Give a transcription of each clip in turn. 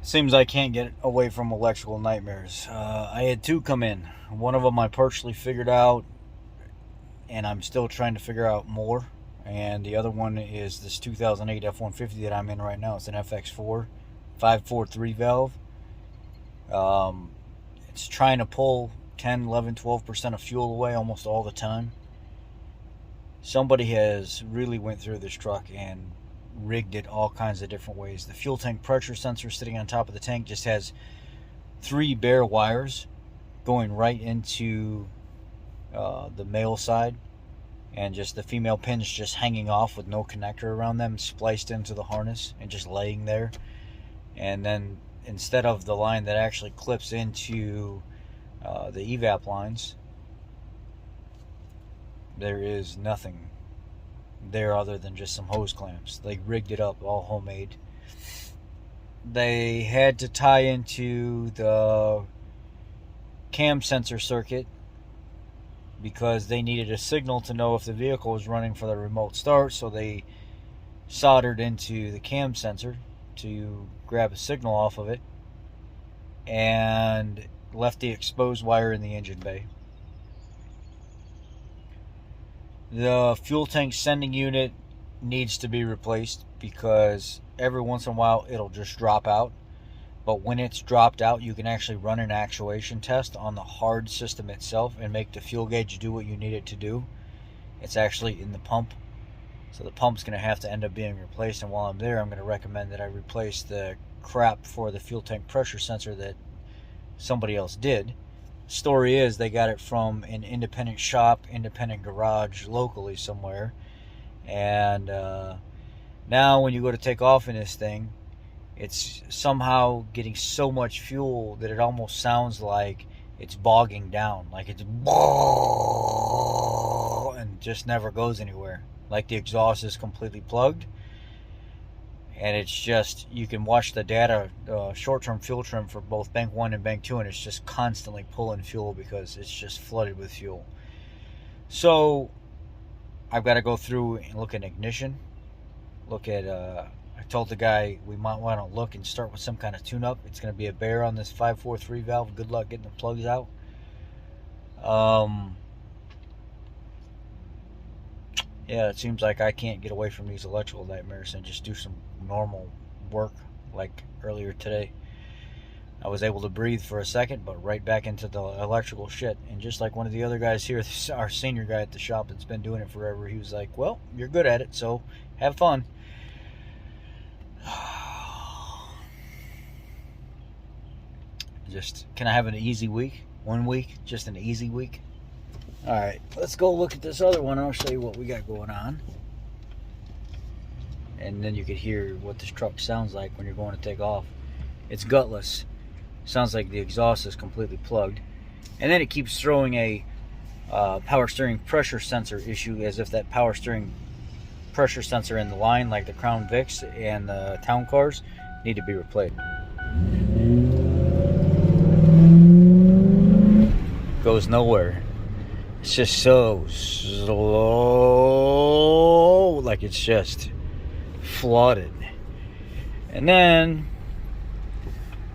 Seems I can't get away from electrical nightmares. I had two come in. One of them I partially figured out, and I'm still trying to figure out more. And the other one is this 2008 F150 that I'm in right now. It's an FX4 543 valve. It's trying to pull 10, 11, 12% of fuel away almost all the time. Somebody has really went through this truck and rigged it all kinds of different ways. The fuel tank pressure sensor sitting on top of the tank just has 3 bare wires going right into the male side, and just the female pins just hanging off with no connector around them, spliced into the harness and just laying there. And then instead of the line that actually clips into the evap lines, there is nothing there other than just some hose clamps. They rigged it up all homemade. They had to tie into the cam sensor circuit because they needed a signal to know if the vehicle was running for the remote start, so they soldered into the cam sensor to grab a signal off of it and left the exposed wire in the engine bay. The fuel tank sending unit needs to be replaced because every once in a while it'll just drop out. But when it's dropped out, you can actually run an actuation test on the hard system itself and make the fuel gauge do what you need it to do. It's actually in the pump. So the pump's going to have to end up being replaced. And while I'm there, I'm going to recommend that I replace the crap for the fuel tank pressure sensor that somebody else did. Story is they got it from an independent shop, independent garage locally somewhere, and now when you go to take off in this thing, it's somehow getting so much fuel that it almost sounds like it's bogging down, like it's and just never goes anywhere, like the exhaust is completely plugged. And it's just, you can watch the data, short-term fuel trim for both bank 1 and bank 2, and it's just constantly pulling fuel because it's just flooded with fuel. So I've got to go through and look at ignition. Look at, I told the guy we might want to look and start with some kind of tune-up. It's going to be a bear on this 543 valve. Good luck getting the plugs out. Yeah, it seems like I can't get away from these electrical nightmares and just do some normal work like earlier today. I was able to breathe for a second, but right back into the electrical shit. And just like one of the other guys here, our senior guy at the shop that's been doing it forever, he was like, well, you're good at it, so have fun. Just, can I have an easy week? 1 week? Just an easy week? Alright, let's go look at this other one. I'll show you what we got going on. And then you can hear what this truck sounds like when you're going to take off. It's gutless. Sounds like the exhaust is completely plugged. And then it keeps throwing a power steering pressure sensor issue, as if that power steering pressure sensor in the line, like the Crown Vics and the town cars, need to be replaced. Goes nowhere. It's just so slow, like it's just flooded. And then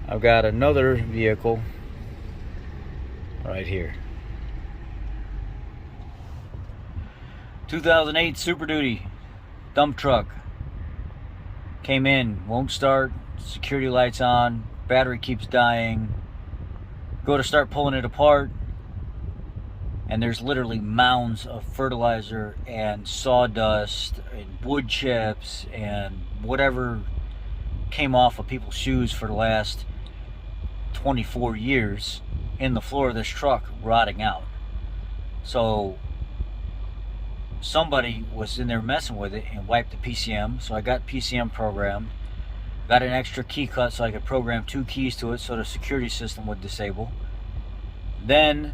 I've got another vehicle right here. 2008 Super Duty dump truck. Came in, won't start, security lights on, battery keeps dying. Go to start pulling it apart, and there's literally mounds of fertilizer and sawdust and wood chips and whatever came off of people's shoes for the last 24 years in the floor of this truck, rotting out. So somebody was in there messing with it and wiped the PCM. So I got PCM programmed, got an extra key cut so I could program 2 keys to it so the security system would disable. Then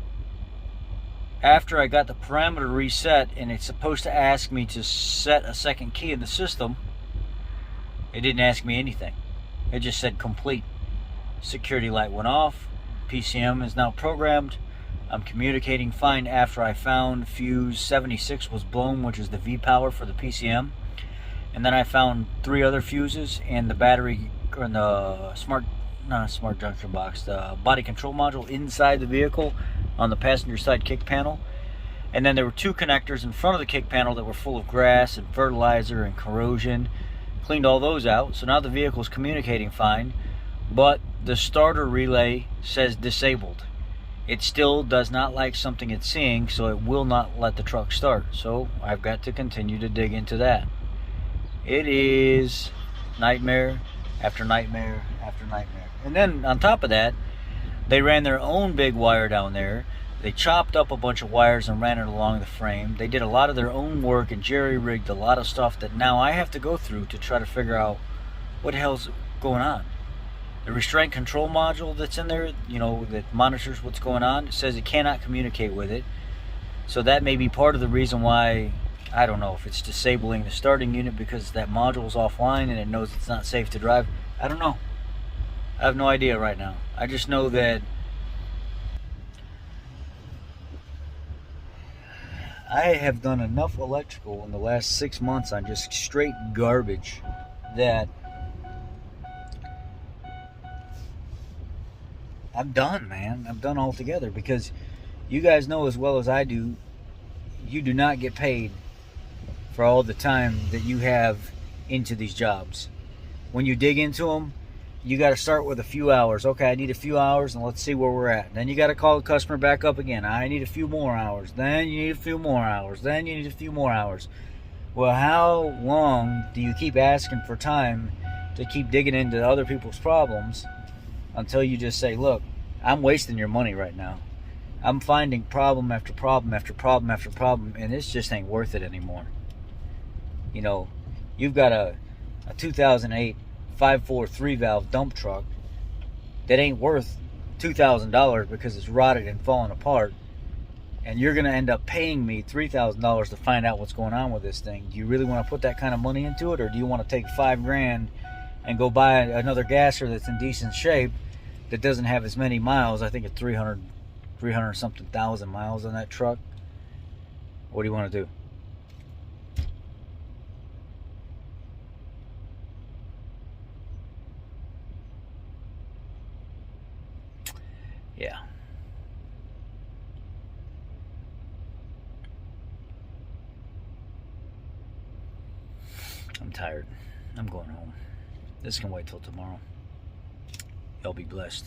after I got the parameter reset, and it's supposed to ask me to set a second key in the system, it didn't ask me anything. It just said complete. Security light went off. PCM is now programmed. I'm communicating fine after I found fuse 76 was blown, which is the V-power for the PCM. And then I found 3 other fuses and the battery, or the smart not a smart junction box, the body control module inside the vehicle on the passenger side kick panel. And then there were two connectors in front of the kick panel that were full of grass and fertilizer and corrosion. Cleaned all those out, so now the vehicle's communicating fine, but the starter relay says disabled. It still does not like something it's seeing, so it will not let the truck start. So I've got to continue to dig into that. It is nightmare after nightmare after nightmare. And then on top of that, they ran their own big wire down there. They chopped up a bunch of wires and ran it along the frame. They did a lot of their own work and jerry-rigged a lot of stuff that now I have to go through to try to figure out what the hell's going on. The restraint control module that's in there, you know, that monitors what's going on, it says it cannot communicate with it. So that may be part of the reason why, I don't know, if it's disabling the starting unit because that module's offline and it knows it's not safe to drive. I don't know. I have no idea right now. I just know that I have done enough electrical in the last 6 months on just straight garbage that I'm done, man. I'm done altogether, because you guys know as well as I do, you do not get paid for all the time that you have into these jobs. When you dig into them, you got to start with a few hours. Okay, I need a few hours, and let's see where we're at. Then you got to call the customer back up again. I need a few more hours. Then you need a few more hours. Then you need a few more hours. Well, how long do you keep asking for time to keep digging into other people's problems until you just say, look, I'm wasting your money right now. I'm finding problem after problem after problem after problem, and this just ain't worth it anymore. You know, you've got a 2008 5.4 3-valve dump truck that ain't worth $2,000 because it's rotted and falling apart, and you're going to end up paying me $3,000 to find out what's going on with this thing. Do you really want to put that kind of money into it, or do you want to take $5,000 and go buy another gasser that's in decent shape that doesn't have as many miles? I think it's 300 something thousand miles on that truck. What do you want to do? Yeah. I'm tired. I'm going home. This can wait till tomorrow. Y'all be blessed.